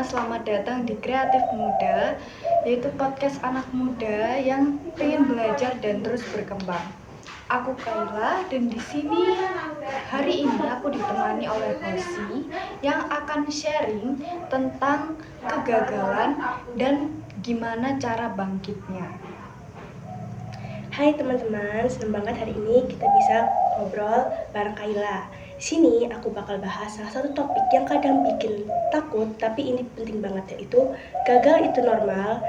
selamat datang di Kreatif Muda, yaitu podcast anak muda yang pengen belajar dan terus berkembang. Aku Kayla dan di sini hari ini aku ditemani oleh Hosi yang akan sharing tentang kegagalan dan gimana cara bangkitnya. Hai teman-teman, senang banget hari ini kita bisa ngobrol bareng Kayla. Di sini aku bakal bahas salah satu topik yang kadang bikin takut, tapi ini penting banget, yaitu gagal itu normal,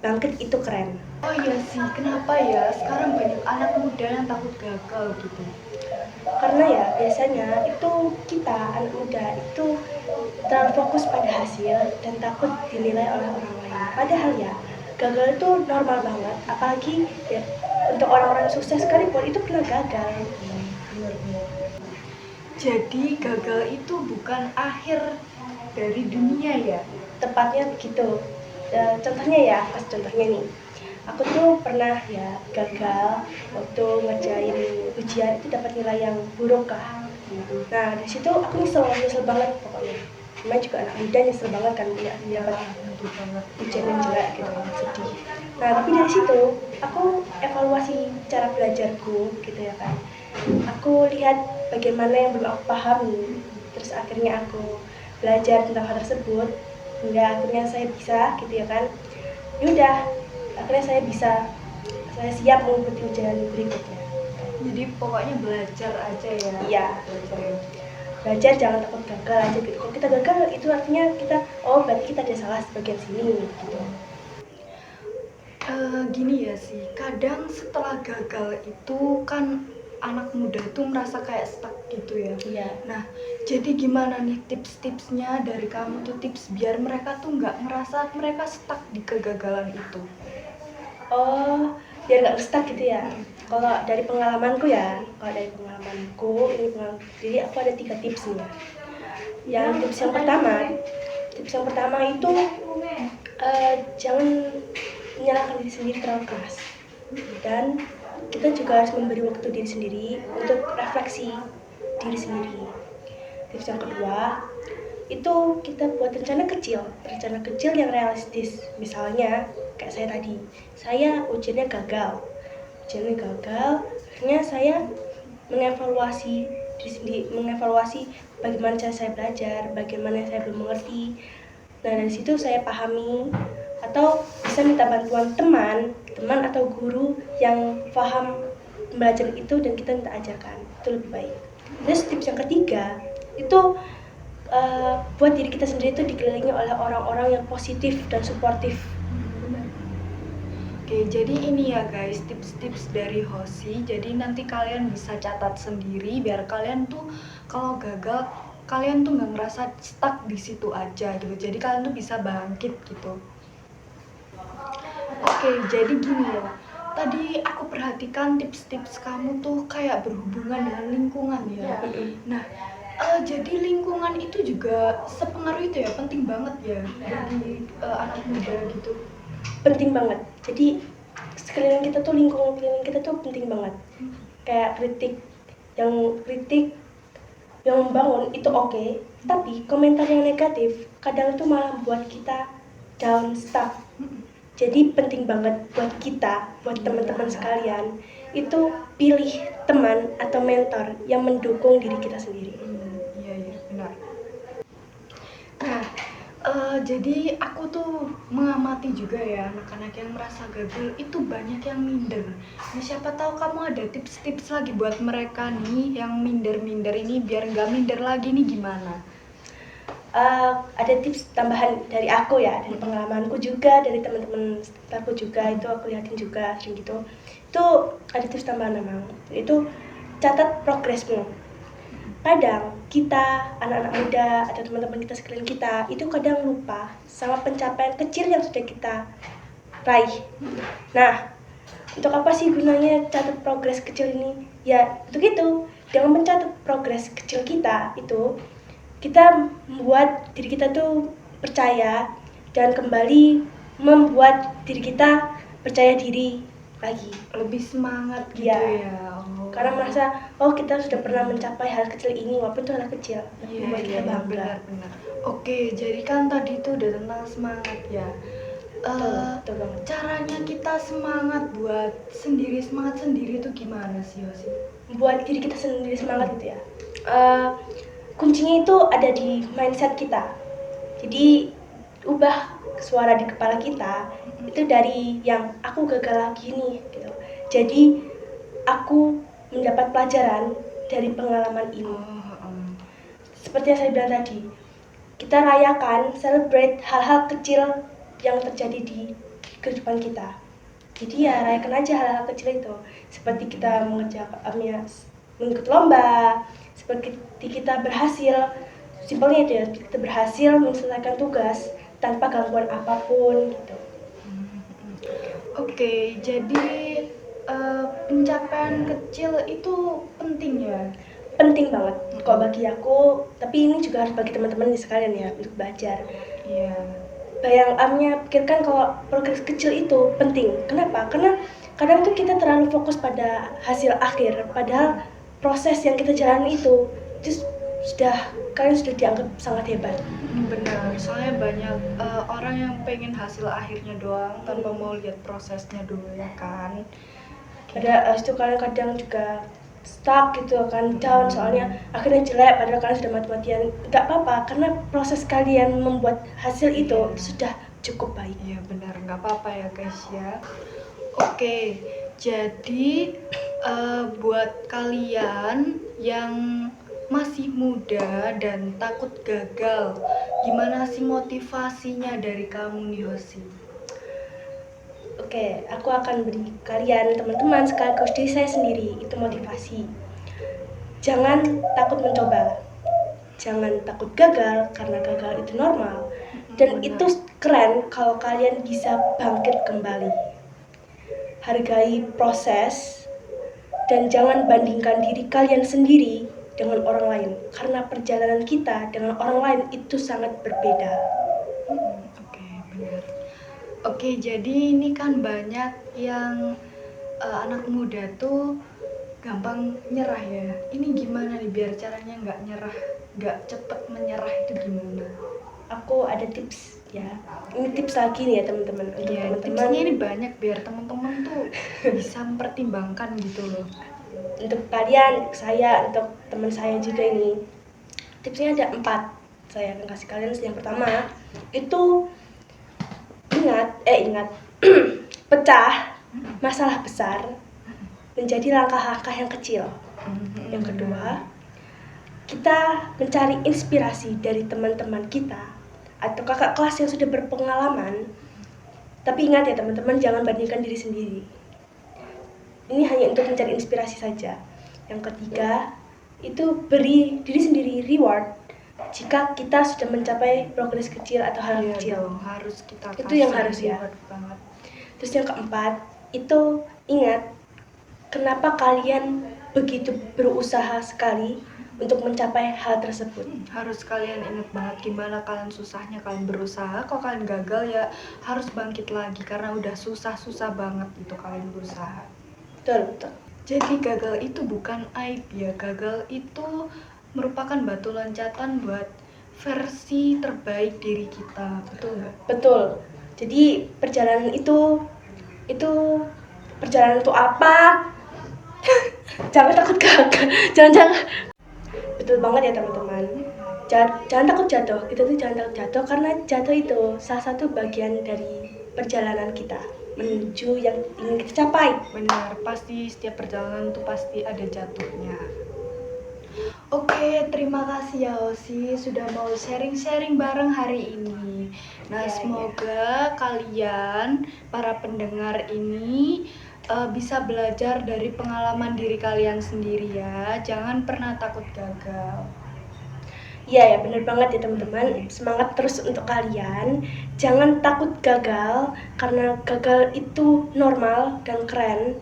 bangkit itu keren. Oh iya sih, kenapa ya sekarang banyak anak muda yang takut gagal gitu? Karena ya biasanya itu kita anak muda itu terlalu fokus pada hasil dan takut dinilai oleh orang lain. Padahal ya gagal itu normal banget, apalagi ya untuk orang-orang sukses sekalipun itu pernah gagal. Jadi gagal itu bukan akhir dari dunia ya? Tepatnya begitu. Contohnya ya, contohnya nih, aku tuh pernah ya gagal waktu ngerjain ujian itu dapat nilai yang buruk lah. Nah dari situ aku nyesel banget pokoknya. Namanya juga anak muda, nyesel banget kan punya dapat ujian yang jelek gitu, sedih. Nah tapi dari situ aku evaluasi cara belajarku gitu ya kan. Aku lihat bagaimana yang belum aku pahami, terus akhirnya aku belajar tentang hal tersebut hingga akhirnya saya bisa gitu ya kan. Yaudah, akhirnya saya siap mengikuti ujian berikutnya. Jadi pokoknya belajar aja ya. Iya, belajar jangan takut gagal aja gitu. Kalau kita gagal itu artinya kita, oh berarti kita ada salah sebagian sini gitu. Gini ya sih, kadang setelah gagal itu kan anak muda itu merasa kayak stuck gitu ya. Iya. Nah, jadi gimana nih tips-tipsnya dari kamu tuh, tips biar mereka tuh nggak ngerasa mereka stuck di kegagalan itu? Oh, biar nggak stuck gitu ya. Kalau dari pengalamanku ya, jadi aku ada 3 tips nih. Tips yang pertama itu jangan menyalahkan diri sendiri terlalu keras. Dan kita juga harus memberi waktu diri sendiri untuk refleksi diri sendiri. Tips yang kedua, itu kita buat rencana kecil yang realistis. Misalnya kayak saya tadi, saya ujiannya gagal, akhirnya saya mengevaluasi diri sendiri, mengevaluasi bagaimana cara saya belajar, bagaimana saya belum mengerti. Nah dari situ saya pahami, atau bisa minta bantuan teman atau guru yang paham pembelajaran itu dan kita minta ajarkan, itu lebih baik. Terus tips yang ketiga itu buat diri kita sendiri itu dikelilingi oleh orang-orang yang positif dan suportif. Oke, jadi ini ya guys, tips-tips dari Hosi. Jadi nanti kalian bisa catat sendiri biar kalian tuh kalau gagal kalian tuh nggak ngerasa stuck di situ aja gitu. Jadi kalian tuh bisa bangkit gitu. Oke, jadi gini ya. Tadi aku perhatikan tips-tips kamu tuh kayak berhubungan dengan lingkungan ya. Nah, jadi lingkungan itu juga sepengaruh itu ya, penting banget ya bagi anak muda gitu. Penting banget. Jadi sekeliling kita tuh, lingkungan kita tuh penting banget. Kayak kritik yang membangun itu oke, tapi komentar yang negatif kadang tuh malah buat kita down, stuck. Jadi penting banget buat kita, buat teman-teman sekalian, itu pilih teman atau mentor yang mendukung diri kita sendiri. Iya benar. Nah, jadi aku tuh mengamati juga ya anak-anak yang merasa gagal itu banyak yang minder. Nah, siapa tahu kamu ada tips-tips lagi buat mereka nih yang minder-minder ini biar nggak minder lagi nih gimana? Ada tips tambahan dari aku ya, dari pengalamanku juga, dari teman-teman aku juga, itu aku lihatin juga sering gitu. Itu ada tips tambahan memang, itu catat progresmu. Kadang kita anak-anak muda atau teman-teman kita sekeliling kita itu kadang lupa sama pencapaian kecil yang sudah kita raih. Nah, untuk apa sih gunanya catat progres kecil ini? Ya, untuk itu, dengan mencatat progres kecil kita itu, kita membuat diri kita tuh percaya dan kembali membuat diri kita percaya diri lagi. Lebih semangat gitu Ya. ya. Oh. karena merasa oh kita sudah pernah mencapai hal kecil ini walaupun itu hal kecil Iya, membuat kita bangga. benar-benar. Oke, jadi kan tadi itu udah tentang semangat ya. Betul banget. Caranya kita semangat buat semangat sendiri itu gimana sih, Yosi? Buat diri kita sendiri semangat gitu ya. Kuncinya itu ada di mindset kita. Jadi ubah suara di kepala kita itu dari yang aku gagal lagi nih gitu. Jadi aku mendapat pelajaran dari pengalaman ini. Seperti yang saya bilang tadi, kita rayakan, celebrate hal-hal kecil yang terjadi di kehidupan kita. Jadi ya rayakan aja hal-hal kecil itu. Seperti kita mengikut lomba, seperti kita berhasil, simpelnya itu ya, kita berhasil menyelesaikan tugas tanpa gangguan apapun gitu. Oke, jadi pencapaian kecil itu penting ya? Penting banget kalau bagi aku, tapi ini juga harus bagi teman-teman sekalian ya untuk belajar. Iya. Pikirkan kalau progres kecil itu penting. Kenapa? Karena kadang tuh kita terlalu fokus pada hasil akhir, padahal proses yang kita jalani itu kalian sudah dianggap sangat hebat. Benar, soalnya banyak orang yang pengen hasil akhirnya doang tanpa mau lihat prosesnya dulu ya kan. Ada itu kalian kadang juga stuck gitu kan, down soalnya akhirnya jelek padahal kalian sudah mati-matian. Nggak apa-apa karena proses kalian membuat hasil itu sudah cukup baik. Iya benar, nggak apa-apa ya guys ya. Oke, jadi buat kalian yang masih muda dan takut gagal, gimana sih motivasinya dari kamu nih Hosi? Oke, aku akan beri kalian teman-teman sekaligus diri saya sendiri itu motivasi. Jangan takut mencoba. Jangan takut gagal karena gagal itu normal. Dan itu keren kalau kalian bisa bangkit kembali. Hargai proses dan jangan bandingkan diri kalian sendiri dengan orang lain karena perjalanan kita dengan orang lain itu sangat berbeda. Oke, benar. Oke, jadi ini kan banyak yang anak muda tuh gampang nyerah ya. Ini gimana nih biar caranya nggak nyerah, nggak cepet menyerah itu gimana? Aku ada tips ya. Ini tips lagi nih ya teman-teman. Untuk teman-teman tipsnya ini banyak biar teman-teman tuh bisa mempertimbangkan gitu loh. Untuk kalian, untuk saya, untuk teman saya juga ini. Tipsnya ada 4. Saya akan kasih kalian. Yang pertama itu ingat pecah masalah besar menjadi langkah-langkah yang kecil. Yang kedua, kita mencari inspirasi dari teman-teman kita atau kakak kelas yang sudah berpengalaman. Tapi ingat ya teman-teman, jangan bandingkan diri sendiri. Ini hanya untuk mencari inspirasi saja. Yang ketiga, itu beri diri sendiri reward jika kita sudah mencapai progres kecil atau hal kecil. Harus kita itu yang harus ya. Banget. Terus yang keempat, itu ingat kenapa kalian begitu berusaha sekali untuk mencapai hal tersebut. Harus kalian ingat banget gimana kalian susahnya kalian berusaha. Kalau kalian gagal ya harus bangkit lagi karena udah susah banget itu kalian berusaha. Betul. Jadi gagal itu bukan aib ya. Gagal itu merupakan batu loncatan buat versi terbaik diri kita. Betul nggak? Betul. Jadi perjalanan itu perjalanan itu apa? Jangan takut gagal. Jangan. Betul banget ya teman-teman. Jangan takut jatuh. Kita tuh jangan takut jatuh karena jatuh itu salah satu bagian dari perjalanan kita menuju yang ingin kita capai. Benar, pasti setiap perjalanan tuh pasti ada jatuhnya. Oke, terima kasih ya Osi sudah mau sharing-sharing bareng hari ini. Nah, semoga kalian para pendengar ini bisa belajar dari pengalaman diri kalian sendiri ya. Jangan pernah takut gagal. Iya ya, benar banget ya teman-teman. Semangat terus untuk kalian. Jangan takut gagal karena gagal itu normal dan keren.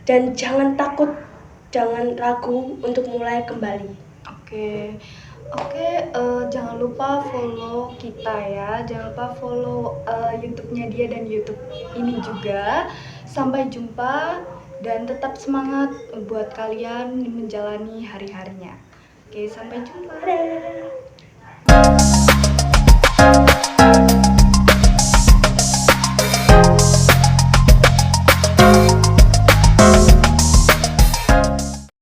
Dan jangan takut, jangan ragu untuk mulai kembali. Oke, jangan lupa follow kita ya. Jangan lupa follow YouTube-nya dia dan YouTube ini juga. Sampai jumpa dan tetap semangat buat kalian menjalani hari-harinya. Oke, sampai jumpa. Dadah.